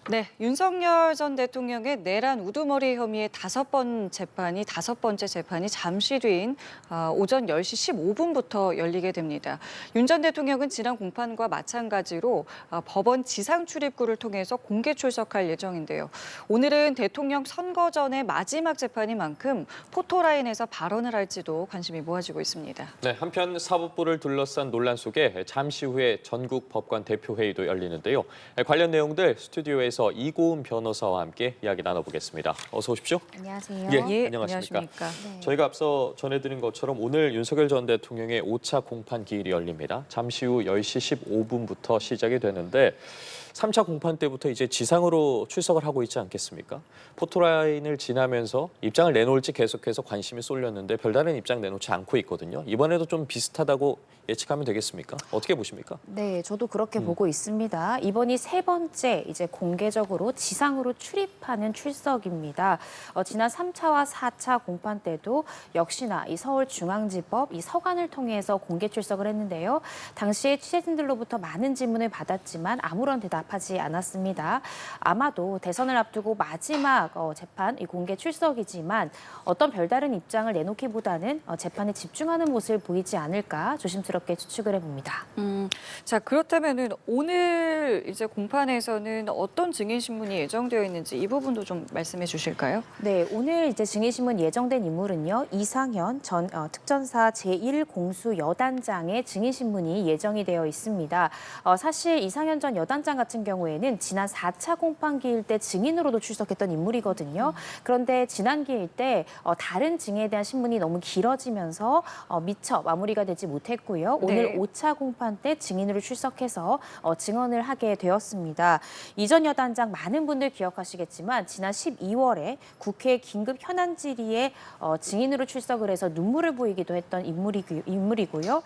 네, 윤석열 전 대통령의 내란 우두머리 혐의의 다섯 번째 재판이 잠시 뒤인 오전 10시 15분부터 열리게 됩니다. 윤 전 대통령은 지난 공판과 마찬가지로 법원 지상 출입구를 통해서 공개 출석할 예정인데요. 오늘은 대통령 선거 전의 마지막 재판인 만큼 포토라인에서 발언을 할지도 관심이 모아지고 있습니다. 네, 한편 사법부를 둘러싼 논란 속에 잠시 후에 전국 법관 대표회의도 열리는데요. 관련 내용들 스튜디오에서 이고은 변호사와 함께 이야기 나눠보겠습니다. 어서 오십시오. 안녕하세요. 예, 안녕하십니까. 네. 저희가 앞서 전해드린 것처럼 오늘 윤석열 전 대통령의 5차 공판 기일이 열립니다. 잠시 후 10시 15분부터 시작이 되는데 3차 공판 때부터 이제 지상으로 출석을 하고 있지 않겠습니까? 포토라인을 지나면서 입장을 내놓을지 계속해서 관심이 쏠렸는데 별다른 입장 내놓지 않고 있거든요. 이번에도 좀 비슷하다고 예측하면 되겠습니까? 어떻게 보십니까? 네, 저도 그렇게 보고 있습니다. 이번이 세 번째 이제 공개적으로 지상으로 출입하는 출석입니다. 지난 3차와 4차 공판 때도 역시나 이 서울중앙지법 이 서관을 통해서 공개 출석을 했는데요. 당시에 취재진들로부터 많은 질문을 받았지만 아무런 대답하지 않았습니다. 아마도 대선을 앞두고 마지막 재판 이 공개 출석이지만 어떤 별다른 입장을 내놓기보다는 재판에 집중하는 모습을 보이지 않을까 조심스럽게 추측을 해봅니다. 자, 그렇다면은 오늘 이제 공판에서는 어떤 증인 신문이 예정되어 있는지 이 부분도 좀 말씀해 주실까요? 네, 오늘 이제 증인신문 예정된 인물은요, 이상현 전 특전사 제1공수여단장의 증인신문이 예정이 되어 있습니다. 사실 이상현 전 여단장 같은 경우에는 지난 4차 공판기일 때 증인으로도 출석했던 인물이거든요. 그런데 지난 기일 때 다른 증인에 대한 신문이 너무 길어지면서 미처 마무리가 되지 못했고요. 오늘 네. 5차 공판 때 증인으로 출석해서 증언을 하게 되었습니다. 이 전 여단장 많은 분들 기억하시겠지만 지난 12월에 국회 긴급 현안 질의에 증인으로 출석을 해서 눈물을 보이기도 했던 인물이고요.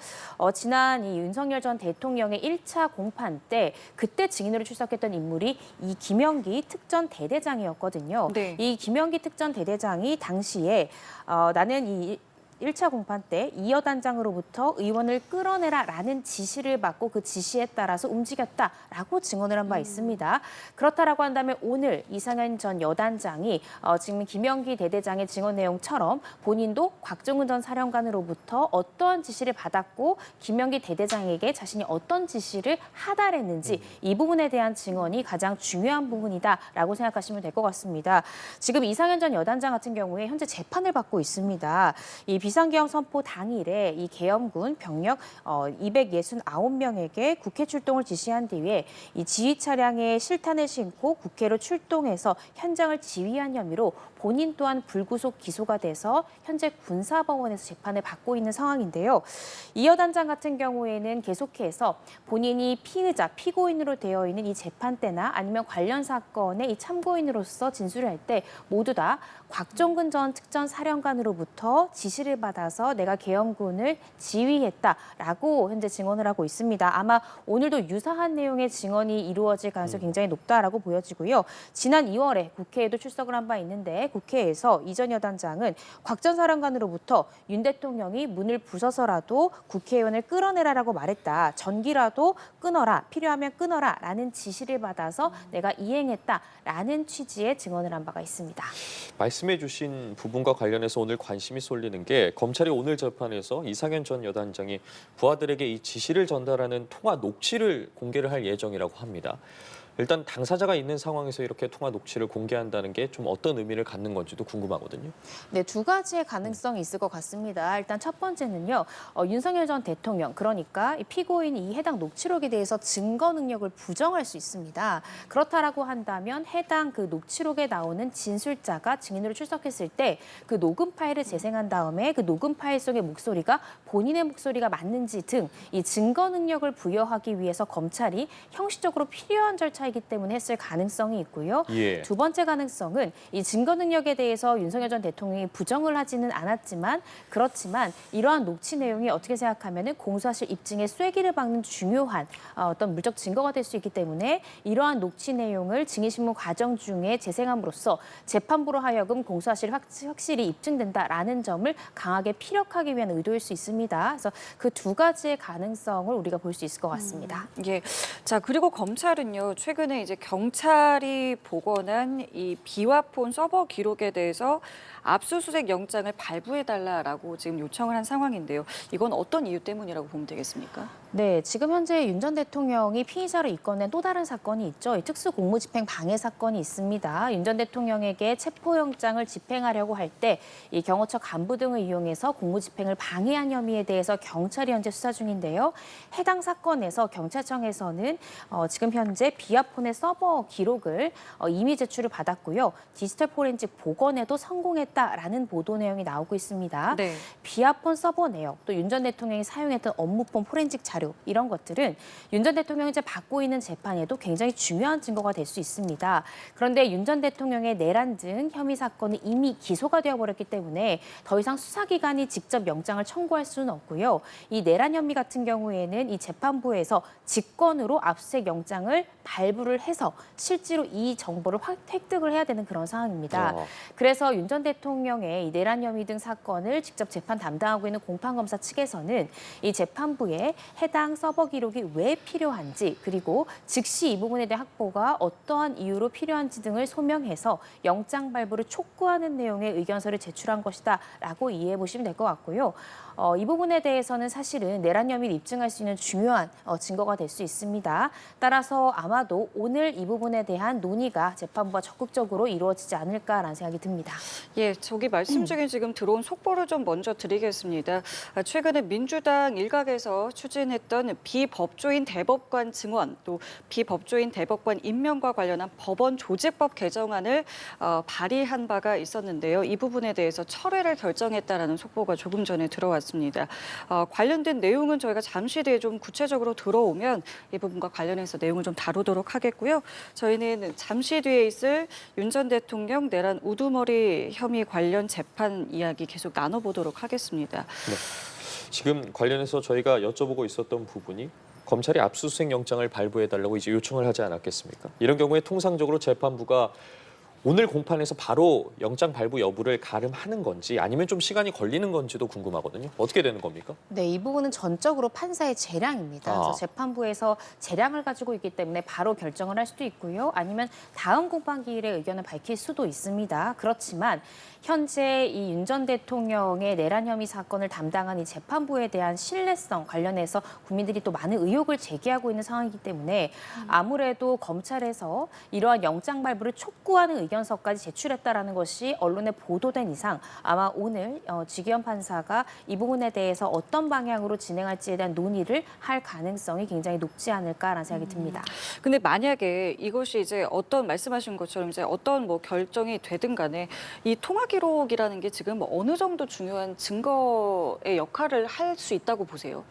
지난 이 윤석열 전 대통령의 1차 공판 때 그때 증인으로 출석했던 인물이 이 김영기 특전 대대장이었거든요. 네. 이 김영기 특전 대대장이 당시에 나는 이 1차 공판 때 이 여단장으로부터 의원을 끌어내라라는 지시를 받고 그 지시에 따라서 움직였다라고 증언을 한 바 있습니다. 그렇다라고 한다면 오늘 이상현 전 여단장이 지금 김영기 대대장의 증언 내용처럼 본인도 곽종훈 전 사령관으로부터 어떠한 지시를 받았고 김영기 대대장에게 자신이 어떤 지시를 하달했는지 이 부분에 대한 증언이 가장 중요한 부분이다라고 생각하시면 될 것 같습니다. 지금 이상현 전 여단장 같은 경우에 현재 재판을 받고 있습니다. 이 비상계엄 선포 당일에 이 계엄군 병력 269명에게 국회 출동을 지시한 뒤에 이 지휘 차량에 실탄을 싣고 국회로 출동해서 현장을 지휘한 혐의로 본인 또한 불구속 기소가 돼서 현재 군사법원에서 재판을 받고 있는 상황인데요. 이 여단장 같은 경우에는 계속해서 본인이 피의자, 피고인으로 되어 있는 이 재판 때나 아니면 관련 사건의 이 참고인으로서 진술을 할 때 모두 다 곽종근 전 특전사령관으로부터 지시를 받아서 내가 계엄군을 지휘했다라고 현재 증언을 하고 있습니다. 아마 오늘도 유사한 내용의 증언이 이루어질 가능성이 굉장히 높다라고 보여지고요. 지난 2월에 국회에도 출석을 한 바 있는데 국회에서 이 전 여단장은 곽 전 사령관으로부터 윤 대통령이 문을 부숴서라도 국회의원을 끌어내라라고 말했다. 전기라도 끊어라, 필요하면 끊어라라는 지시를 받아서 내가 이행했다라는 취지의 증언을 한 바가 있습니다. 말씀해 주신 부분과 관련해서 오늘 관심이 쏠리는 게 검찰이 오늘 재판에서 이상현 전 여단장이 부하들에게 이 지시를 전달하는 통화 녹취를 공개를 할 예정이라고 합니다. 일단 당사자가 있는 상황에서 이렇게 통화 녹취를 공개한다는 게 좀 어떤 의미를 갖는 건지도 궁금하거든요. 네, 두 가지의 가능성이 있을 것 같습니다. 일단 첫 번째는요, 윤석열 전 대통령, 그러니까 이 피고인이 이 해당 녹취록에 대해서 증거 능력을 부정할 수 있습니다. 그렇다라고 한다면 해당 그 녹취록에 나오는 진술자가 증인으로 출석했을 때 그 녹음 파일을 재생한 다음에 그 녹음 파일 속의 목소리가 본인의 목소리가 맞는지 등 이 증거 능력을 부여하기 위해서 검찰이 형식적으로 필요한 절차이기 때문에 했을 가능성이 있고요. 예. 두 번째 가능성은 이 증거 능력에 대해서 윤석열 전 대통령이 부정을 하지는 않았지만 그렇지만 이러한 녹취 내용이 어떻게 생각하면은 공소사실 입증의 쐐기를 박는 중요한 어떤 물적 증거가 될 수 있기 때문에 이러한 녹취 내용을 증인신문 과정 중에 재생함으로써 재판부로 하여금 공소사실이 확실히 입증된다라는 점을 강하게 피력하기 위한 의도일 수 있습니다. 그래서 그 두 가지의 가능성을 우리가 볼 수 있을 것 같습니다. 예. 자, 그리고 검찰은요, 최근에 이제 경찰이 복원한 이 비화폰 서버 기록에 대해서 압수수색 영장을 발부해달라라고 지금 요청을 한 상황인데요. 이건 어떤 이유 때문이라고 보면 되겠습니까? 네, 지금 현재 윤 전 대통령이 피의자로 입건된 또 다른 사건이 있죠. 이 특수공무집행 방해 사건이 있습니다. 윤 전 대통령에게 체포영장을 집행하려고 할 때 이 경호처 간부 등을 이용해서 공무집행을 방해한 혐의에 대해서 경찰이 현재 수사 중인데요. 해당 사건에서 경찰청에서는 지금 현재 비아폰의 서버 기록을 이미 제출을 받았고요. 디지털 포렌식 복원에도 성공했다라는 보도 내용이 나오고 있습니다. 네. 비아폰 서버 내역, 또 윤 전 대통령이 사용했던 업무폰 포렌식 자료 이런 것들은 윤 전 대통령이 이제 받고 있는 재판에도 굉장히 중요한 증거가 될 수 있습니다. 그런데 윤 전 대통령의 내란 등 혐의 사건이 이미 기소가 되어버렸기 때문에 더 이상 수사기관이 직접 영장을 청구할 수는 없고요. 이 내란 혐의 같은 경우에는 이 재판부에서 직권으로 압수수색 영장을 발부를 해서 실제로 이 정보를 획득을 해야 되는 그런 상황입니다. 그래서 윤 전 대통령의 이 내란 혐의 등 사건을 직접 재판 담당하고 있는 공판검사 측에서는 이 재판부에 해당 서버 기록이 왜 필요한지, 그리고 즉시 이 부분에 대한 확보가 어떠한 이유로 필요한지 등을 소명해서 영장 발부를 촉구하는 내용의 의견서를 제출한 것이다라고 이해해 보시면 될 것 같고요. 이 부분에 대해서는 사실은 내란 혐의를 입증할 수 있는 중요한 증거가 될 수 있습니다. 따라서 아마도 오늘 이 부분에 대한 논의가 재판부와 적극적으로 이루어지지 않을까라는 생각이 듭니다. 예, 저기 말씀 중에 지금 들어온 속보를 좀 먼저 드리겠습니다. 최근에 민주당 일각에서 추진했던 비법조인 대법관 증원, 또 비법조인 대법관 임명과 관련한 법원 조직법 개정안을 발의한 바가 있었는데요. 이 부분에 대해서 철회를 결정했다라는 속보가 조금 전에 들어왔습니다. 관련된 내용은 저희가 잠시 뒤에 좀 구체적으로 들어오면 이 부분과 관련해서 내용을 좀 다루도록 하겠고요. 저희는 잠시 뒤에 있을 윤 전 대통령 내란 우두머리 혐의 관련 재판 이야기 계속 나눠보도록 하겠습니다. 네. 지금 관련해서 저희가 여쭤보고 있었던 부분이 검찰이 압수수색 영장을 발부해달라고 이제 요청을 하지 않았겠습니까? 이런 경우에 통상적으로 재판부가 오늘 공판에서 바로 영장 발부 여부를 가름하는 건지 아니면 좀 시간이 걸리는 건지도 궁금하거든요. 어떻게 되는 겁니까? 네, 이 부분은 전적으로 판사의 재량입니다. 그래서 재판부에서 재량을 가지고 있기 때문에 바로 결정을 할 수도 있고요. 아니면 다음 공판 기일에 의견을 밝힐 수도 있습니다. 그렇지만 현재 이 윤 전 대통령의 내란 혐의 사건을 담당한 이 재판부에 대한 신뢰성 관련해서 국민들이 또 많은 의혹을 제기하고 있는 상황이기 때문에 아무래도 검찰에서 이러한 영장 발부를 촉구하는 의견서까지 제출했다라는 것이 언론에 보도된 이상 아마 오늘 지기현 판사가 이 부분에 대해서 어떤 방향으로 진행할지에 대한 논의를 할 가능성이 굉장히 높지 않을까라는 생각이 듭니다. 근데 만약에 이것이 이제 어떤 말씀하신 것처럼 이제 어떤 뭐 결정이 되든 간에 이 통화 기록이라는 게 지금 어느 정도 중요한 증거의 역할을 할 수 있다고 보세요?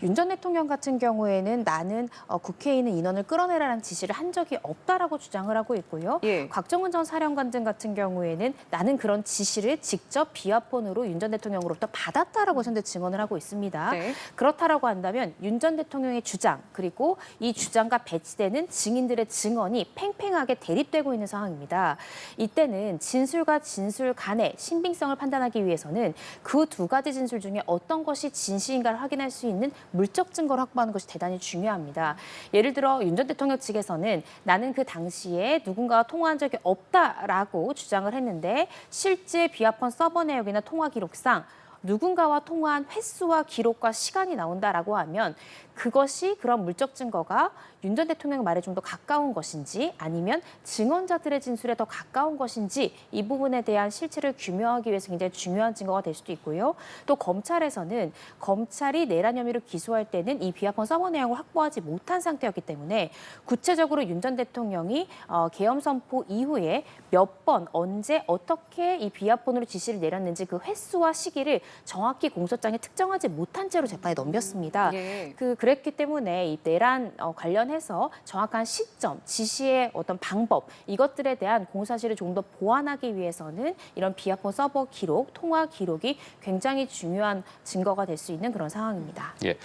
윤 전 대통령 같은 경우에는 나는 국회에 있는 인원을 끌어내라는 지시를 한 적이 없다라고 주장을 하고 있고요. 예. 곽정은 전 사령관 등 같은 경우에는 나는 그런 지시를 직접 비화폰으로 윤 전 대통령으로부터 받았다라고 현재 증언을 하고 있습니다. 네. 그렇다라고 한다면 윤 전 대통령의 주장 그리고 이 주장과 배치되는 증인들의 증언이 팽팽하게 대립되고 있는 상황입니다. 이때는 진술과 진술 간의 신빙성을 판단하기 위해서는 그 두 가지 진술 중에 어떤 것이 진실인가를 확인할 수 있는 물적 증거를 확보하는 것이 대단히 중요합니다. 예를 들어 윤 전 대통령 측에서는 나는 그 당시에 누군가와 통화한 적이 없다라고 주장을 했는데 실제 비화폰 서버 내역이나 통화 기록상 누군가와 통화한 횟수와 기록과 시간이 나온다라고 하면 그것이 그런 물적 증거가 윤 전 대통령의 말에 좀 더 가까운 것인지 아니면 증언자들의 진술에 더 가까운 것인지 이 부분에 대한 실체를 규명하기 위해서 굉장히 중요한 증거가 될 수도 있고요. 또 검찰에서는 검찰이 내란 혐의로 기소할 때는 이 비화폰 서버 내용을 확보하지 못한 상태였기 때문에 구체적으로 윤 전 대통령이 계엄 선포 이후에 몇 번, 언제, 어떻게 이 비화폰으로 지시를 내렸는지 그 횟수와 시기를 정확히 공소장에 특정하지 못한 채로 재판에 넘겼습니다. 예. 그랬기 때문에 이 내란 관련해서 정확한 시점, 지시의 어떤 방법 이것들에 대한 공사실을 좀 더 보완하기 위해서는 이런 비화폰 서버 기록, 통화 기록이 굉장히 중요한 증거가 될 수 있는 그런 상황입니다. 예.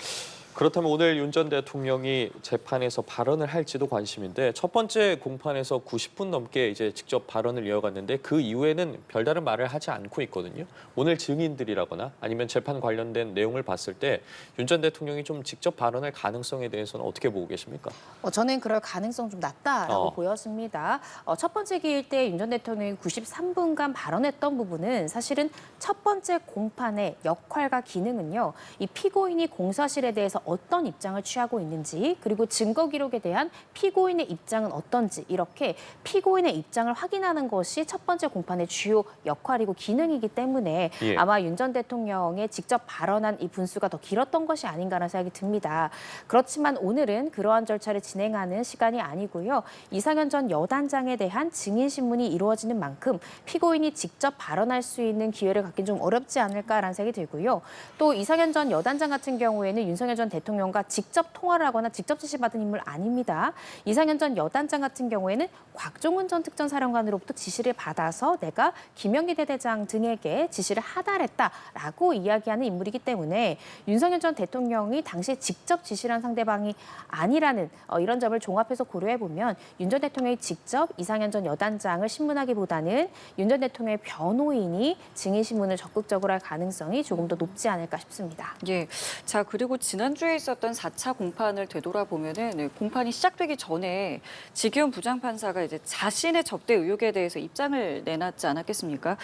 그렇다면 오늘 윤 전 대통령이 재판에서 발언을 할지도 관심인데 첫 번째 공판에서 90분 넘게 이제 직접 발언을 이어갔는데 그 이후에는 별다른 말을 하지 않고 있거든요. 오늘 증인들이라거나 아니면 재판 관련된 내용을 봤을 때 윤 전 대통령이 좀 직접 발언할 가능성에 대해서는 어떻게 보고 계십니까? 저는 그럴 가능성 좀 낮다라고 어. 보였습니다. 첫 번째 기일 때 윤 전 대통령이 93분간 발언했던 부분은 사실은 첫 번째 공판의 역할과 기능은요. 이 피고인이 공사실에 대해서 어떤 입장을 취하고 있는지 그리고 증거 기록에 대한 피고인의 입장은 어떤지 이렇게 피고인의 입장을 확인하는 것이 첫 번째 공판의 주요 역할이고 기능이기 때문에 예. 아마 윤 전 대통령의 직접 발언한 이 분수가 더 길었던 것이 아닌가라는 생각이 듭니다. 그렇지만 오늘은 그러한 절차를 진행하는 시간이 아니고요. 이상현 전 여단장에 대한 증인 신문이 이루어지는 만큼 피고인이 직접 발언할 수 있는 기회를 갖긴 좀 어렵지 않을까라는 생각이 들고요. 또 이상현 전 여단장 같은 경우에는 윤석열 전 대통령과 직접 통화를 하거나 직접 지시받은 인물 아닙니다. 이상현 전 여단장 같은 경우에는 곽종훈 전 특전사령관으로부터 지시를 받아서 내가 김영기 대대장 등에게 지시를 하달했다라고 이야기하는 인물이기 때문에 윤석열 전 대통령이 당시에 직접 지시한 상대방이 아니라는 이런 점을 종합해서 고려해보면 윤 전 대통령이 직접 이상현 전 여단장을 신문하기보다는 윤 전 대통령의 변호인이 증인 신문을 적극적으로 할 가능성이 조금 더 높지 않을까 싶습니다. 예. 자, 그리고 지난주에 있었던 4차 공판을 되돌아보면은 공판이 시작되기 전에 지기현 부장판사가 이제 자신의 접대 의혹에 대해서 입장을 내놨지 않았겠습니까?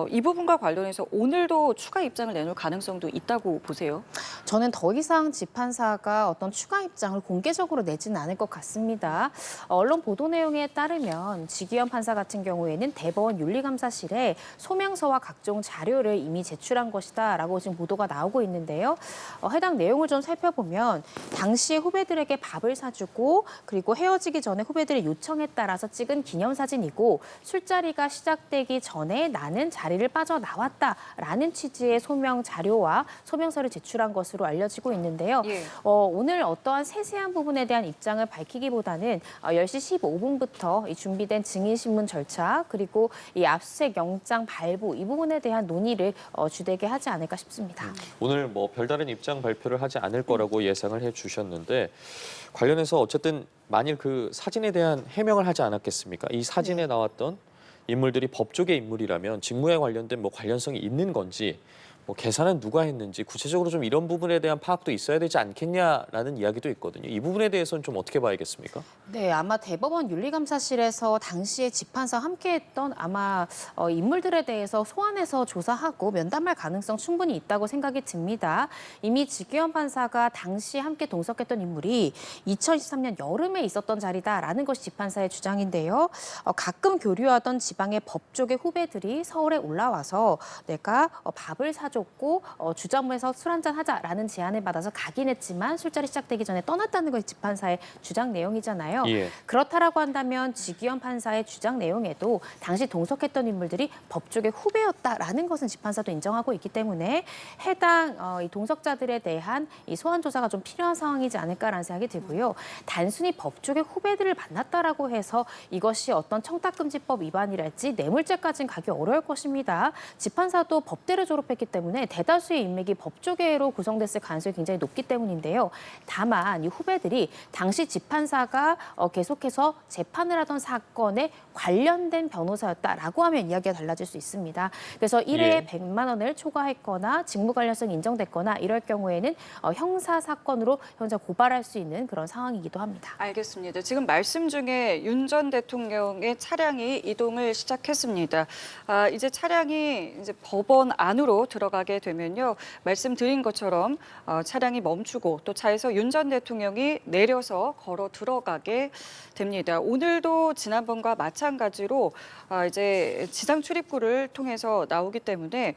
이 부분과 관련해서 오늘도 추가 입장을 내놓을 가능성도 있다고 보세요. 저는 더 이상 재판사가 어떤 추가 입장을 공개적으로 내지는 않을 것 같습니다. 언론 보도 내용에 따르면 지기현 판사 같은 경우에는 대법원 윤리감사실에 소명서와 각종 자료를 이미 제출한 것이다라고 지금 보도가 나오고 있는데요. 해당 내용을 좀 살펴보면 당시에 후배들에게 밥을 사주고 그리고 헤어지기 전에 후배들의 요청에 따라서 찍은 기념사진이고 술자리가 시작되기 전에 나는 자리를 빠져나왔다라는 취지의 소명 자료와 소명서를 제출한 것으로 알려지고 있는데요. 예. 오늘 어떠한 세세한 부분에 대한 입장을 밝히기보다는 10시 15분부터 이 준비된 증인신문 절차 그리고 이 압수수색 영장 발부 이 부분에 대한 논의를 주되게 하지 않을까 싶습니다. 오늘 뭐 별다른 입장 발표를 하지 않을 거라고 예상을 해주셨는데 관련해서 어쨌든 만일 그 사진에 대한 해명을 하지 않았겠습니까? 이 사진에 나왔던 인물들이 법조계 인물이라면 직무에 관련된 뭐 관련성이 있는 건지 뭐 계산은 누가 했는지 구체적으로 좀 이런 부분에 대한 파악도 있어야 되지 않겠냐라는 이야기도 있거든요. 이 부분에 대해서는 좀 어떻게 봐야겠습니까? 네, 아마 대법원 윤리감사실에서 당시에 재판사와 함께했던 아마 인물들에 대해서 소환해서 조사하고 면담할 가능성 충분히 있다고 생각이 듭니다. 이미 지기현 판사가 당시 함께 동석했던 인물이 2023년 여름에 있었던 자리다라는 것이 재판사의 주장인데요. 가끔 교류하던 지방의 법조계 후배들이 서울에 올라와서 내가 밥을 사줬고 주점에서 술 한잔 하자라는 제안을 받아서 가긴 했지만 술자리 시작되기 전에 떠났다는 것이 재판사의 주장 내용이잖아요. 예. 그렇다라고 한다면 지기현 판사의 주장 내용에도 당시 동석했던 인물들이 법조계 후배였다라는 것은 재판사도 인정하고 있기 때문에 해당 이 동석자들에 대한 이 소환 조사가 좀 필요한 상황이지 않을까라는 생각이 들고요. 단순히 법조계 후배들을 만났다라고 해서 이것이 어떤 청탁금지법 위반이랄지 뇌물죄까지는 가기 어려울 것입니다. 재판사도 법대를 졸업했기 때문에 대다수의 인맥이 법조계로 구성됐을 가능성이 굉장히 높기 때문인데요. 다만 이 후배들이 당시 재판사가 계속해서 재판을 하던 사건에 관련된 변호사였다라고 하면 이야기가 달라질 수 있습니다. 그래서 1회에 예. 100만 원을 초과했거나 직무 관련성이 인정됐거나 이럴 경우에는 형사 사건으로 현재 고발할 수 있는 그런 상황이기도 합니다. 알겠습니다. 지금 말씀 중에 윤 전 대통령의 차량이 이동을 시작했습니다. 이제 차량이 이제 법원 안으로 들어가게 되면요. 말씀드린 것처럼 차량이 멈추고 또 차에서 윤 전 대통령이 내려서 걸어 들어가게 됩니다. 오늘도 지난번과 마찬가지로 이제 지상 출입구를 통해서 나오기 때문에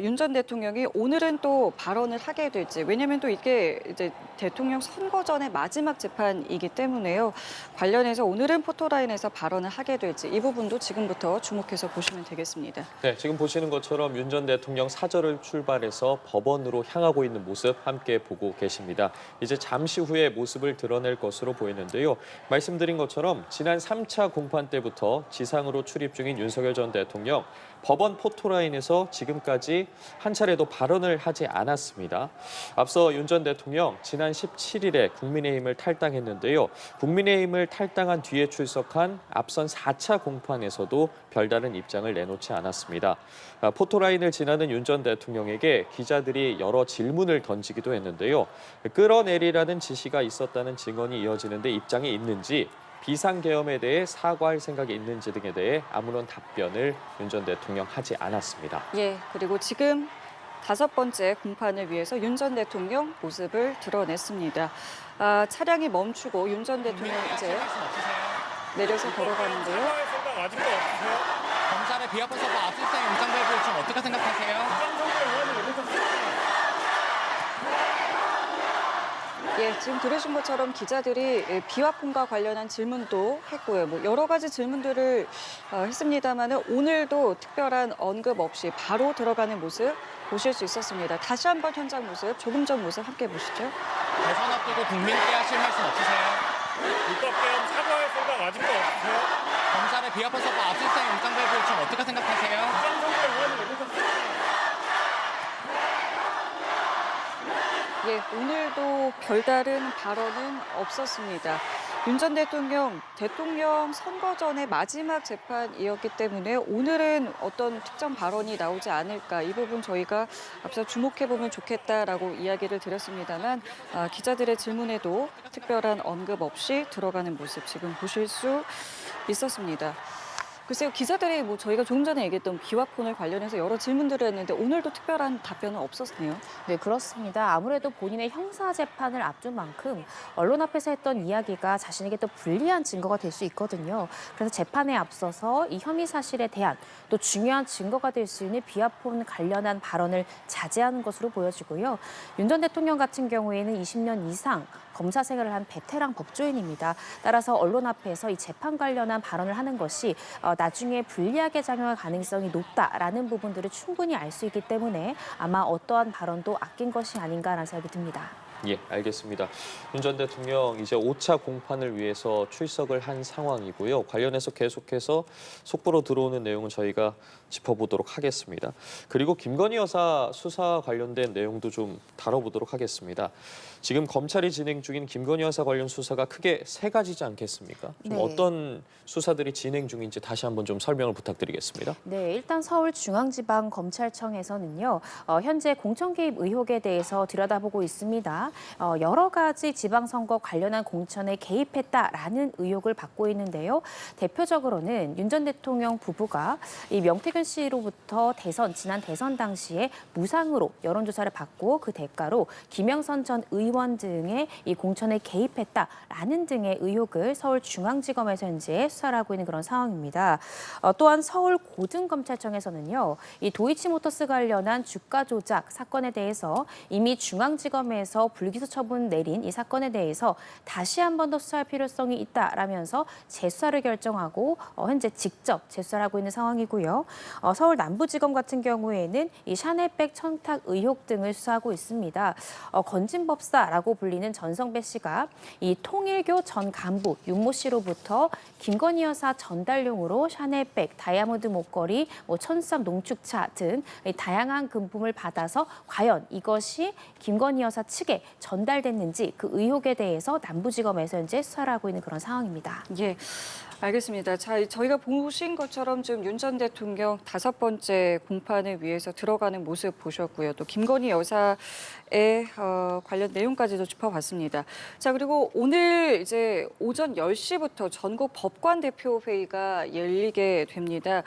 윤 전 대통령이 오늘은 또 발언을 하게 될지 왜냐하면 또 이게 이제 대통령 선거 전의 마지막 재판이기 때문에요. 관련해서 오늘은 포토라인에서 발언을 하게 될지 이 부분도 지금부터 주목해서 보시면 되겠습니다. 네, 지금 보시는 것처럼 윤 전 대통령 사저를 출발해서 법원으로 향하고 있는 모습 함께 보고 계십니다. 이제 잠시 후에 모습을 드러낼 것으로 보이는데요. 말씀드린 것처럼 지난 3차 공판 때부터 지상으로 출입 중인 윤석열 전 대통령 법원 포토라인에서 지금까지 한 차례도 발언을 하지 않았습니다. 앞서 윤 전 대통령 지난 17일에 국민의힘을 탈당했는데요. 국민의힘을 탈당한 뒤에 출석한 앞선 4차 공판에서도 별다른 입장을 내놓지 않았습니다. 포토라인을 지나는 윤 전 대통령에게 기자들이 여러 질문을 던지기도 했는데요. 끌어내리라는 지시가 있었다는 증언이 이어지는데 입장이 있는지, 비상계엄에 대해 사과할 생각이 있는지 등에 대해 아무런 답변을 윤 전 대통령 하지 않았습니다. 예, 그리고 지금 5번째 공판을 위해서 윤 전 대통령 모습을 드러냈습니다. 차량이 멈추고 윤 전 대통령 이제 내려서 걸어가는데요. 아직도 없으세요? 검찰의 비합헌 서부 압수수색 영장 발부 좀 어떻게 생각하세요? 예, 지금 들으신 것처럼 기자들이 비화폰과 관련한 질문도 했고요. 뭐 여러 가지 질문들을 했습니다만 오늘도 특별한 언급 없이 바로 들어가는 모습 보실 수 있었습니다. 다시 한번 현장 모습, 조금 전 모습 함께 보시죠. 대선 앞두고 국민께 하실 말씀 없으세요? 불법계엄 사과할 생각 아직도 없으세요? 검찰의 비합헌 서부 압수수색 영장 발부 좀 어떻게 생각하세요? 예, 오늘도 별다른 발언은 없었습니다. 윤 전 대통령 선거 전의 마지막 재판이었기 때문에 오늘은 어떤 특정 발언이 나오지 않을까 이 부분 저희가 앞서 주목해보면 좋겠다라고 이야기를 드렸습니다만 기자들의 질문에도 특별한 언급 없이 들어가는 모습 지금 보실 수 있었습니다. 글쎄요, 기자들이 뭐 저희가 조금 전에 얘기했던 비화폰을 관련해서 여러 질문들을 했는데 오늘도 특별한 답변은 없었네요. 네, 그렇습니다. 아무래도 본인의 형사 재판을 앞둔 만큼 언론 앞에서 했던 이야기가 자신에게 또 불리한 증거가 될 수 있거든요. 그래서 재판에 앞서서 이 혐의 사실에 대한 또 중요한 증거가 될 수 있는 비화폰 관련한 발언을 자제하는 것으로 보여지고요. 윤 전 대통령 같은 경우에는 20년 이상 검사 생활을 한 베테랑 법조인입니다. 따라서 언론 앞에서 이 재판 관련한 발언을 하는 것이 나중에 불리하게 작용할 가능성이 높다라는 부분들을 충분히 알 수 있기 때문에 아마 어떠한 발언도 아낀 것이 아닌가라는 생각이 듭니다. 예, 알겠습니다. 윤 전 대통령 이제 5차 공판을 위해서 출석을 한 상황이고요. 관련해서 계속해서 속보로 들어오는 내용은 저희가 짚어보도록 하겠습니다. 그리고 김건희 여사 수사 관련된 내용도 좀 다뤄보도록 하겠습니다. 지금 검찰이 진행 중인 김건희 여사 관련 수사가 크게 3가지지 않겠습니까? 좀 네. 어떤 수사들이 진행 중인지 다시 한번 좀 설명을 부탁드리겠습니다. 네, 일단 서울중앙지방검찰청에서는요, 현재 공천 개입 의혹에 대해서 들여다보고 있습니다. 여러 가지 지방선거 관련한 공천에 개입했다라는 의혹을 받고 있는데요. 대표적으로는 윤 전 대통령 부부가 이 명태균 씨로부터 지난 대선 당시에 무상으로 여론조사를 받고 그 대가로 김영선 전 의원 등의 이 공천에 개입했다라는 등의 의혹을 서울중앙지검에서 현재 수사를 하고 있는 그런 상황입니다. 또한 서울고등검찰청에서는요, 이 도이치모터스 관련한 주가 조작 사건에 대해서 이미 중앙지검에서 불기소 처분 내린 이 사건에 대해서 다시 한 번 더 수사할 필요성이 있다라면서 재수사를 결정하고 현재 직접 재수사를 하고 있는 상황이고요. 서울 남부지검 같은 경우에는 이 샤넬백 청탁 의혹 등을 수사하고 있습니다. 건진법사라고 불리는 전성배 씨가 이 통일교 전 간부 윤모 씨로부터 김건희 여사 전달용으로 샤넬백, 다이아몬드 목걸이, 천수삼 농축차 등 다양한 금품을 받아서 과연 이것이 김건희 여사 측에 전달됐는지 그 의혹에 대해서 남부지검에서 현재 수사를 하고 있는 그런 상황입니다. 예, 알겠습니다. 자, 저희가 보신 것처럼 지금 윤 전 대통령 5번째 공판을 위해서 들어가는 모습 보셨고요. 또 김건희 여사의 관련 내용까지도 짚어봤습니다. 자, 그리고 오늘 이제 오전 10시부터 전국 법관 대표 회의가 열리게 됩니다.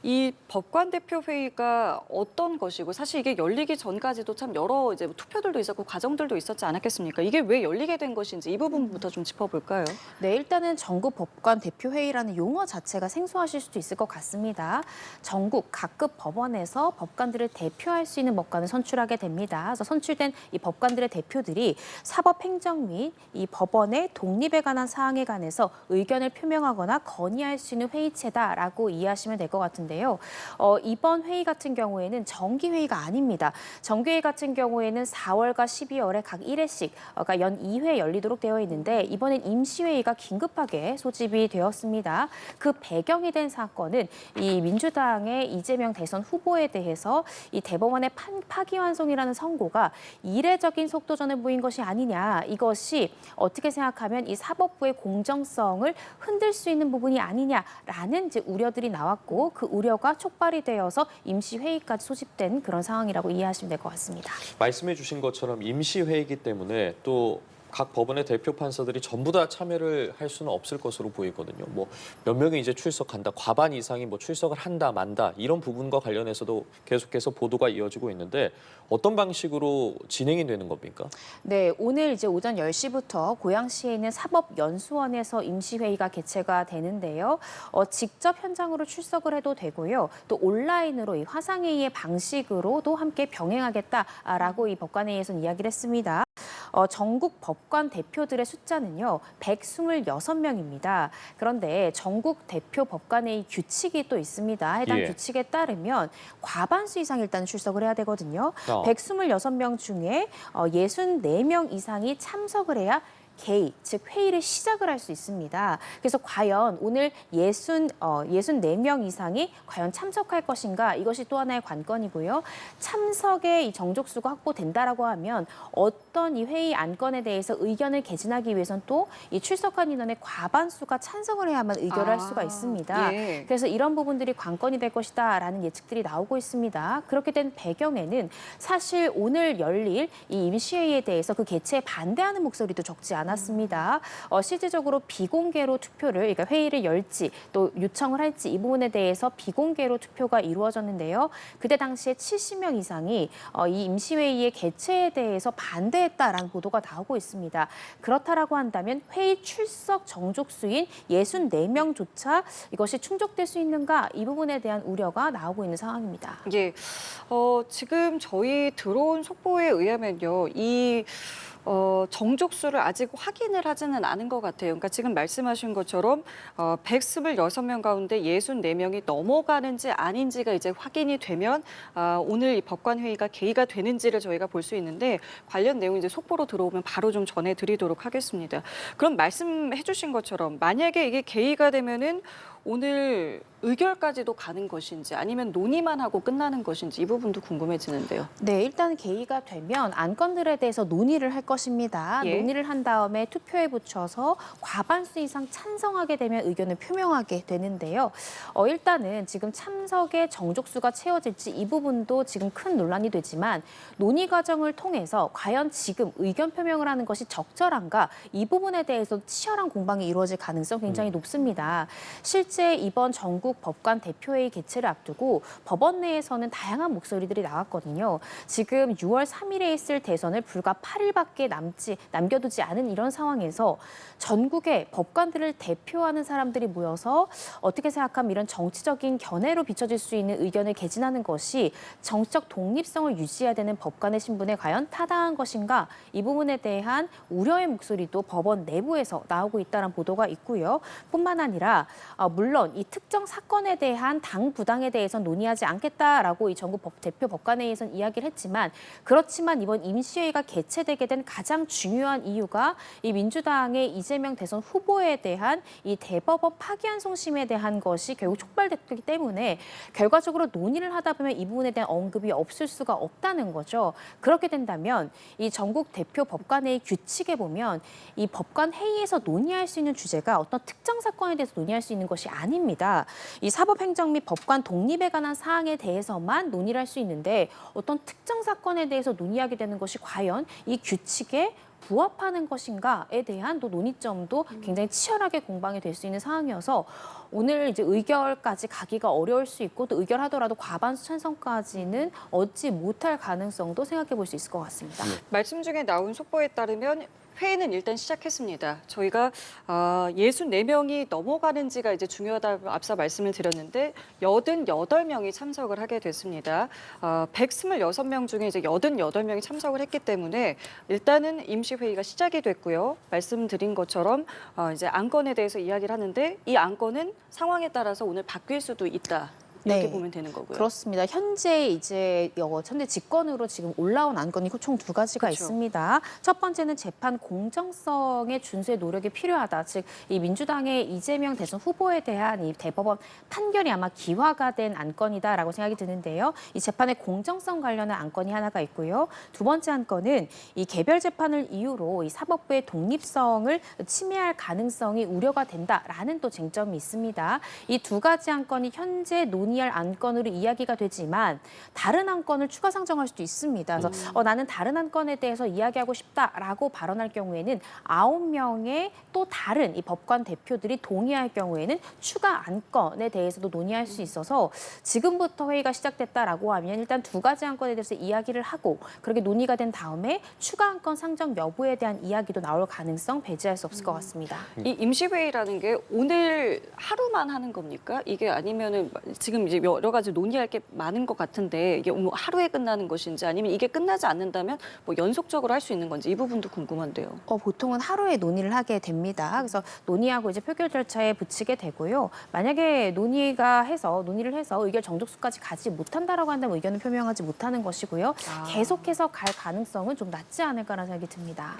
이 법관 대표 회의가 어떤 것이고 사실 이게 열리기 전까지도 참 여러 이제 투표들도 있었고 과정들도 있었지 않았겠습니까? 이게 왜 열리게 된 것인지 이 부분부터 좀 짚어볼까요? 네, 일단은 전국 법관 대표회의라는 용어 자체가 생소하실 수도 있을 것 같습니다. 전국 각급 법원에서 법관들을 대표할 수 있는 법관을 선출하게 됩니다. 그래서 선출된 이 법관들의 대표들이 사법행정 및 이 법원의 독립에 관한 사항에 관해서 의견을 표명하거나 건의할 수 있는 회의체다라고 이해하시면 될 것 같은데요. 이번 회의 같은 경우에는 정기회의가 아닙니다. 정기회의 같은 경우에는 4월과 12월에 각 1회씩, 그러니까 연 2회 열리도록 되어 있는데 이번엔 임시회의가 긴급하게 소집이 되었습니다. 그 배경이 된 사건은 이 민주당의 이재명 대선 후보에 대해서 이 대법원의 파기환송이라는 선고가 이례적인 속도전을 보인 것이 아니냐. 이것이 어떻게 생각하면 이 사법부의 공정성을 흔들 수 있는 부분이 아니냐라는 이제 우려들이 나왔고 그 우려가 촉발이 되어서 임시회의까지 소집된 그런 상황이라고 이해하시면 될 것 같습니다. 말씀해 주신 것처럼 임시회의이기 때문에 또 각 법원의 대표 판사들이 전부 다 참여를 할 수는 없을 것으로 보이거든요. 뭐 몇 명이 이제 출석한다, 과반 이상이 뭐 출석을 한다, 만다 이런 부분과 관련해서도 계속해서 보도가 이어지고 있는데 어떤 방식으로 진행이 되는 겁니까? 네, 오늘 이제 오전 10시부터 고양시에 있는 사법연수원에서 임시회의가 개최가 되는데요. 직접 현장으로 출석을 해도 되고요. 또 온라인으로 이 화상회의의 방식으로도 함께 병행하겠다라고 이 법관회의에서는 이야기를 했습니다. 전국 법관 대표들의 숫자는요, 126명입니다. 그런데 전국 대표 법관회의 규칙이 또 있습니다. 해당 예. 규칙에 따르면 과반수 이상 일단 출석을 해야 되거든요. 126명 중에 64명 이상이 참석을 해야 개의, 즉 회의를 시작을 할 수 있습니다. 그래서 과연 오늘 64명 이상이 과연 참석할 것인가 이것이 또 하나의 관건이고요. 참석의 이 정족수가 확보된다라고 하면 어떤 이 회의 안건에 대해서 의견을 개진하기 위해서는 또 이 출석한 인원의 과반수가 찬성을 해야만 의결을 할 수가 있습니다. 예. 그래서 이런 부분들이 관건이 될 것이다라는 예측들이 나오고 있습니다. 그렇게 된 배경에는 사실 오늘 열릴 이 임시회의에 대해서 그 개최에 반대하는 목소리도 적지 않았습니다. 실질적으로 비공개로 투표를, 그러니까 회의를 열지 또 요청을 할지 이 부분에 대해서 비공개로 투표가 이루어졌는데요. 그때 당시에 70명 이상이 이 임시회의의 개최에 대해서 반대했다라는 보도가 나오고 있습니다. 그렇다라고 한다면 회의 출석 정족수인 64명조차 이것이 충족될 수 있는가 이 부분에 대한 우려가 나오고 있는 상황입니다. 예, 지금 저희 들어온 속보에 의하면요, 이 정족수를 아직 확인을 하지는 않은 것 같아요. 그러니까 지금 말씀하신 것처럼 126명 가운데 64명이 넘어가는지 아닌지가 이제 확인이 되면 오늘 이 법관 회의가 개의가 되는지를 저희가 볼 수 있는데 관련 내용 이제 속보로 들어오면 바로 좀 전해드리도록 하겠습니다. 그럼 말씀해주신 것처럼 만약에 이게 개의가 되면은 오늘 의결까지도 가는 것인지 아니면 논의만 하고 끝나는 것인지 이 부분도 궁금해지는데요. 네, 일단 개의가 되면 안건들에 대해서 논의를 할 것입니다. 예. 논의를 한 다음에 투표에 붙여서 과반수 이상 찬성하게 되면 의견을 표명하게 되는데요. 일단은 지금 참석의 정족수가 채워질지 이 부분도 지금 큰 논란이 되지만 논의 과정을 통해서 과연 지금 의견 표명을 하는 것이 적절한가 이 부분에 대해서 치열한 공방이 이루어질 가능성이 굉장히 높습니다. 실제 이번 전국 법관 대표회의 개최를 앞두고 법원 내에서는 다양한 목소리들이 나왔거든요. 지금 6월 3일에 있을 대선을 불과 8일밖에 남겨두지 않은 이런 상황에서 전국의 법관들을 대표하는 사람들이 모여서 어떻게 생각하면 이런 정치적인 견해로 비춰질 수 있는 의견을 개진하는 것이 정치적 독립성을 유지해야 되는 법관의 신분에 과연 타당한 것인가 이 부분에 대한 우려의 목소리도 법원 내부에서 나오고 있다는 보도가 있고요. 뿐만 아니라 물론 이 특정 사건에 대한 당 부당에 대해서 논의하지 않겠다라고 이 전국 대표 법관회의에서는 이야기를 했지만 그렇지만 이번 임시회의가 개최되게 된 가장 중요한 이유가 이 민주당의 이재명 대선 후보에 대한 이 대법원 파기환송심에 대한 것이 결국 촉발됐기 때문에 결과적으로 논의를 하다 보면 이 부분에 대한 언급이 없을 수가 없다는 거죠. 그렇게 된다면 이 전국 대표 법관회의 규칙에 보면 이 법관회의에서 논의할 수 있는 주제가 어떤 특정 사건에 대해서 논의할 수 있는 것이 아닙니다. 이 사법행정 및 법관 독립에 관한 사항에 대해서만 논의를 할 수 있는데 어떤 특정 사건에 대해서 논의하게 되는 것이 과연 이 규칙에 부합하는 것인가에 대한 또 논의점도 굉장히 치열하게 공방이 될 수 있는 상황이어서 오늘 이제 의결까지 가기가 어려울 수 있고 또 의결하더라도 과반수 찬성까지는 얻지 못할 가능성도 생각해 볼 수 있을 것 같습니다. 말씀 중에 나온 속보에 따르면 회의는 일단 시작했습니다. 저희가 64명이 넘어가는지가 이제 중요하다고 앞서 말씀을 드렸는데 88명이 참석을 하게 됐습니다. 126명 중에 이제 88명이 참석을 했기 때문에 일단은 임시회의가 시작이 됐고요. 말씀드린 것처럼 이제 안건에 대해서 이야기를 하는데 이 안건은 상황에 따라서 오늘 바뀔 수도 있다. 이렇게 네. 보면 되는 거고요. 그렇습니다. 현재 직권으로 지금 올라온 안건이 총 두 가지가 그렇죠. 있습니다. 첫 번째는 재판 공정성의 준수의 노력이 필요하다. 즉, 이 민주당의 이재명 대선 후보에 대한 이 대법원 판결이 아마 기화가 된 안건이다라고 생각이 드는데요. 이 재판의 공정성 관련한 안건이 하나가 있고요. 두 번째 안건은 이 개별 재판을 이유로 이 사법부의 독립성을 침해할 가능성이 우려가 된다라는 또 쟁점이 있습니다. 이 두 가지 안건이 현재 논의할 안건으로 이야기가 되지만 다른 안건을 추가 상정할 수도 있습니다. 그래서 나는 다른 안건에 대해서 이야기하고 싶다라고 발언할 경우에는 9명의 또 다른 이 법관 대표들이 동의할 경우에는 추가 안건에 대해서도 논의할 수 있어서 지금부터 회의가 시작됐다라고 하면 일단 두 가지 안건에 대해서 이야기를 하고 그렇게 논의가 된 다음에 추가 안건 상정 여부에 대한 이야기도 나올 가능성 배제할 수 없을 것 같습니다. 이 임시회의라는 게 오늘 하루만 하는 겁니까? 이게 아니면은 지금 이제 여러 가지 논의할 게 많은 것 같은데 이게 오늘 하루에 끝나는 것인지 아니면 이게 끝나지 않는다면 뭐 연속적으로 할 수 있는 건지 이 부분도 궁금한데요. 보통은 하루에 논의를 하게 됩니다. 그래서 논의하고 이제 표결 절차에 붙이게 되고요. 만약에 논의를 해서 의결 정족수까지 가지 못한다라고 한다면 의견을 표명하지 못하는 것이고요. 계속해서 갈 가능성은 좀 낮지 않을까라는 생각이 듭니다.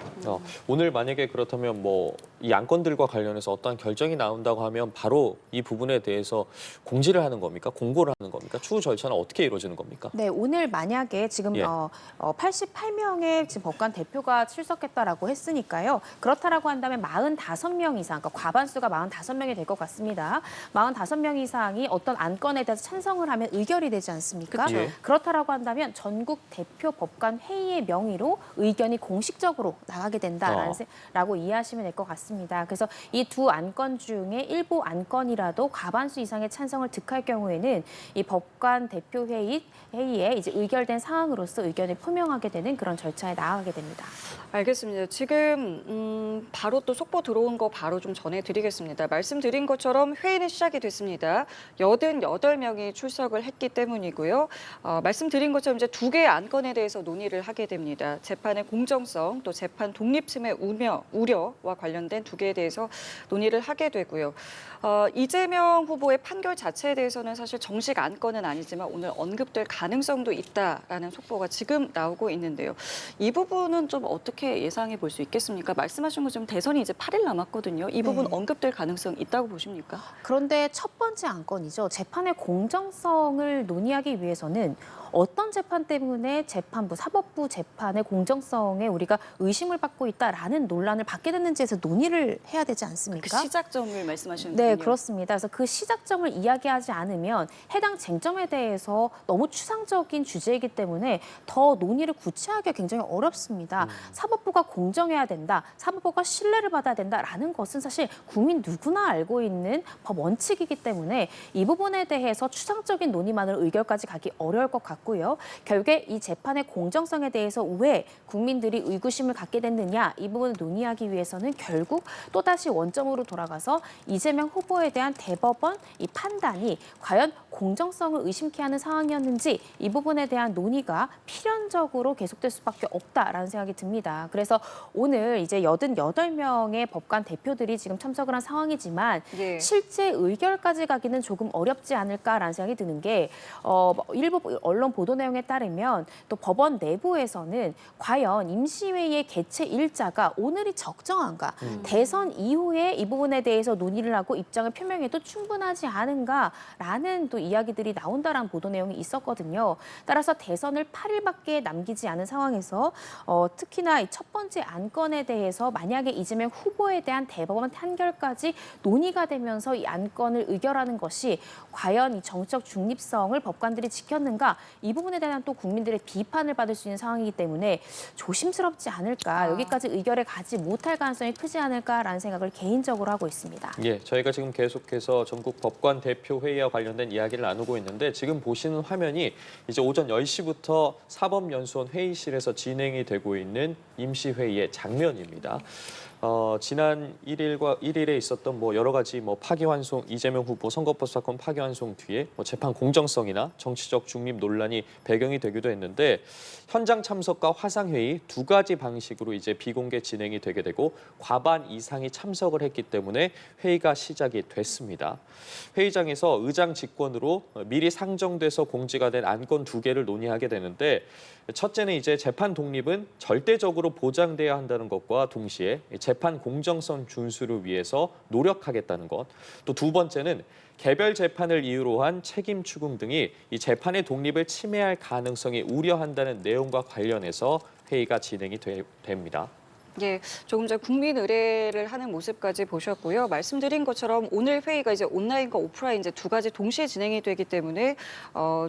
오늘 만약에 그렇다면 뭐 이 안건들과 관련해서 어떠한 결정이 나온다고 하면 바로 이 부분에 대해서 공지를 하는 겁니까? 공고를 하는 겁니까? 추후 절차는 어떻게 이루어지는 겁니까? 네, 오늘 만약에 지금 예. 88명의 지금 법관 대표가 출석했다라고 했으니까요. 그렇다라고 한다면 45명 이상, 그러니까 과반수가 45명이 될 것 같습니다. 45명 이상이 어떤 안건에 대해서 찬성을 하면 의결이 되지 않습니까? 그쵸. 예. 그렇다라고 한다면 전국 대표 법관 회의의 명의로 의견이 공식적으로 나가게 된다라고 이해하시면 될 것 같습니다. 그래서 이 두 안건 중에 일부 안건이라도 과반수 이상의 찬성을 득할 경우에는 이 법관 대표 회의에 이제 의결된 사항으로서 의견을 표명하게 되는 그런 절차에 나아가게 됩니다. 알겠습니다. 지금 바로 또 속보 들어온 거 바로 좀 전해드리겠습니다. 말씀드린 것처럼 회의는 시작이 됐습니다. 88명이 출석을 했기 때문이고요. 말씀드린 것처럼 이제 두 개의 안건에 대해서 논의를 하게 됩니다. 재판의 공정성 또 재판 독립심의 우려와 관련된 두 개에 대해서 논의를 하게 되고요. 이재명 후보의 판결 자체에 대해서는 사실 정식 안건은 아니지만 오늘 언급될 가능성도 있다라는 속보가 지금 나오고 있는데요. 이 부분은 좀 어떻게 예상해 볼 수 있겠습니까? 말씀하신 것처럼 대선이 이제 8일 남았거든요. 이 부분 네. 언급될 가능성 있다고 보십니까? 그런데 첫 번째 안건이죠. 재판의 공정성을 논의하기 위해서는 어떤 재판 때문에 재판부, 사법부 재판의 공정성에 우리가 의심을 받고 있다라는 논란을 받게 됐는지에서 논의를 해야 되지 그 않습니까? 시작점을 말씀하시는 네, 거군요. 그렇습니다. 그래서 그 시작점을 이야기하지 않으면 해당 쟁점에 대해서 너무 추상적인 주제이기 때문에 더 논의를 구체하기가 굉장히 어렵습니다. 사법부가 공정해야 된다, 사법부가 신뢰를 받아야 된다라는 것은 사실 국민 누구나 알고 있는 법 원칙이기 때문에 이 부분에 대해서 추상적인 논의만으로 의결까지 가기 어려울 것 같고요. 결국에 이 재판의 공정성에 대해서 왜 국민들이 의구심을 갖게 됐느냐 이 부분을 논의하기 위해서는 결국 또다시 원점으로 돌아가서 이재명 후보에 대한 대법원 이 판단이 과연 공정성을 의심케 하는 상황이었는지 이 부분에 대한 논의가 필연적으로 계속될 수밖에 없다라는 생각이 듭니다. 그래서 오늘 이제 88명의 법관 대표들이 지금 참석을 한 상황이지만 예. 실제 의결까지 가기는 조금 어렵지 않을까라는 생각이 드는 게 일부 언론 보도 내용에 따르면 또 법원 내부에서는 과연 임시회의의 개최 일자가 오늘이 적정한가, 대선 이후에 이 부분에 대해서 논의를 하고 입장을 표명해도 충분하지 않은가라는 또 이야기들이 나온다라는 보도 내용이 있었거든요. 따라서 대선을 8일밖에 남기지 않은 상황에서 특히나 이 첫 번째 안건에 대해서 만약에 이재명 후보에 대한 대법원 판결까지 논의가 되면서 이 안건을 의결하는 것이 과연 이 정치적 중립성을 법관들이 지켰는가, 이 부분에 대한 또 국민들의 비판을 받을 수 있는 상황이기 때문에 조심스럽지 않을까, 여기까지 의결에 가지 못할 가능성이 크지 않을까라는 생각을 개인적으로 하고 있습니다. 예, 저희가 지금 계속해서 전국 법관 대표 회의와 관련된 이야기를 나누고 있는데 지금 보시는 화면이 이제 오전 10시부터 사법연수원 회의실에서 진행이 되고 있는 임시회의의 장면입니다. 지난 1일에 있었던 여러 가지 파기환송, 이재명 후보 선거법 사건 파기환송 뒤에 재판 공정성이나 정치적 중립 논란이 배경이 되기도 했는데 현장 참석과 화상회의 두 가지 방식으로 이제 비공개 진행이 되게 되고 과반 이상이 참석을 했기 때문에 회의가 시작이 됐습니다. 회의장에서 의장 직권으로 미리 상정돼서 공지가 된 안건 두 개를 논의하게 되는데 첫째는 이제 재판 독립은 절대적으로 보장돼야 한다는 것과 동시에 재판 공정성 준수를 위해서 노력하겠다는 것. 또 두 번째는 개별 재판을 이유로 한 책임 추궁 등이 이 재판의 독립을 침해할 가능성이 우려한다는 내용과 관련해서 회의가 진행이 됩니다. 예, 조금 전 국민 의례를 하는 모습까지 보셨고요. 말씀드린 것처럼 오늘 회의가 이제 온라인과 오프라인 이제 두 가지 동시에 진행이 되기 때문에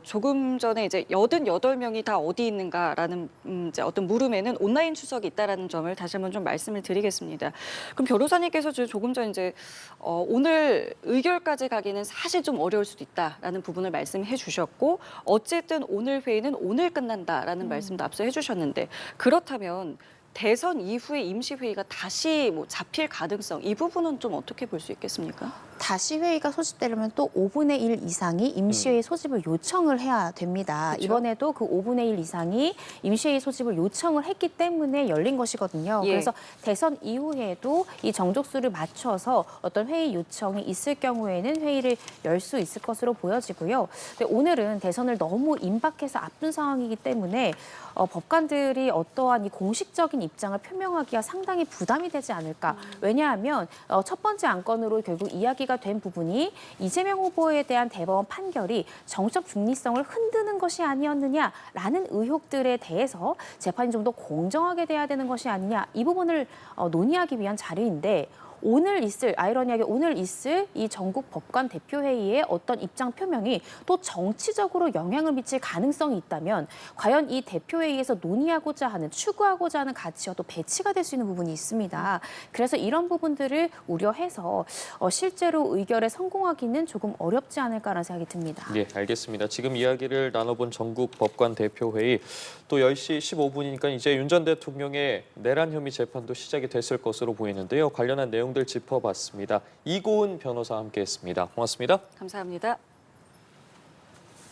조금 전에 이제 88명이 다 어디 있는가라는 이제 어떤 물음에는 온라인出석이 있다라는 점을 다시 한번 좀 말씀을 드리겠습니다. 그럼 변호사님께서 조금 전 이제 오늘 의결까지 가기는 사실 좀 어려울 수도 있다라는 부분을 말씀해 주셨고 어쨌든 오늘 회의는 오늘 끝난다라는 말씀도 앞서 해주셨는데 그렇다면 대선 이후에 임시회의가 다시 잡힐 가능성, 이 부분은 좀 어떻게 볼 수 있겠습니까? 다시 회의가 소집되려면 또 5분의 1 이상이 임시회의 소집을 요청을 해야 됩니다. 그렇죠? 이번에도 그 5분의 1 이상이 임시회의 소집을 요청을 했기 때문에 열린 것이거든요. 예. 그래서 대선 이후에도 이 정족수를 맞춰서 어떤 회의 요청이 있을 경우에는 회의를 열 수 있을 것으로 보여지고요. 근데 오늘은 대선을 너무 임박해서 앞둔 상황이기 때문에 법관들이 어떠한 이 공식적인 입장을 표명하기가 상당히 부담이 되지 않을까. 왜냐하면 첫 번째 안건으로 결국 이야기가 된 부분이 이재명 후보에 대한 대법원 판결이 정치적 중립성을 흔드는 것이 아니었느냐라는 의혹들에 대해서 재판이 좀 더 공정하게 돼야 되는 것이 아니냐, 이 부분을 논의하기 위한 자리인데 아이러니하게 오늘 있을 이 전국 법관 대표회의의 어떤 입장 표명이 또 정치적으로 영향을 미칠 가능성이 있다면 과연 이 대표회의에서 논의하고자 하는, 추구하고자 하는 가치와 또 배치가 될 수 있는 부분이 있습니다. 그래서 이런 부분들을 우려해서 실제로 의결에 성공하기는 조금 어렵지 않을까라는 생각이 듭니다. 네, 알겠습니다. 지금 이야기를 나눠본 전국 법관 대표회의 또 10시 15분이니까 이제 윤 전 대통령의 내란 혐의 재판도 시작이 됐을 것으로 보이는데요. 관련한 내용들 짚어봤습니다. 이고은 변호사와 함께했습니다. 고맙습니다. 감사합니다.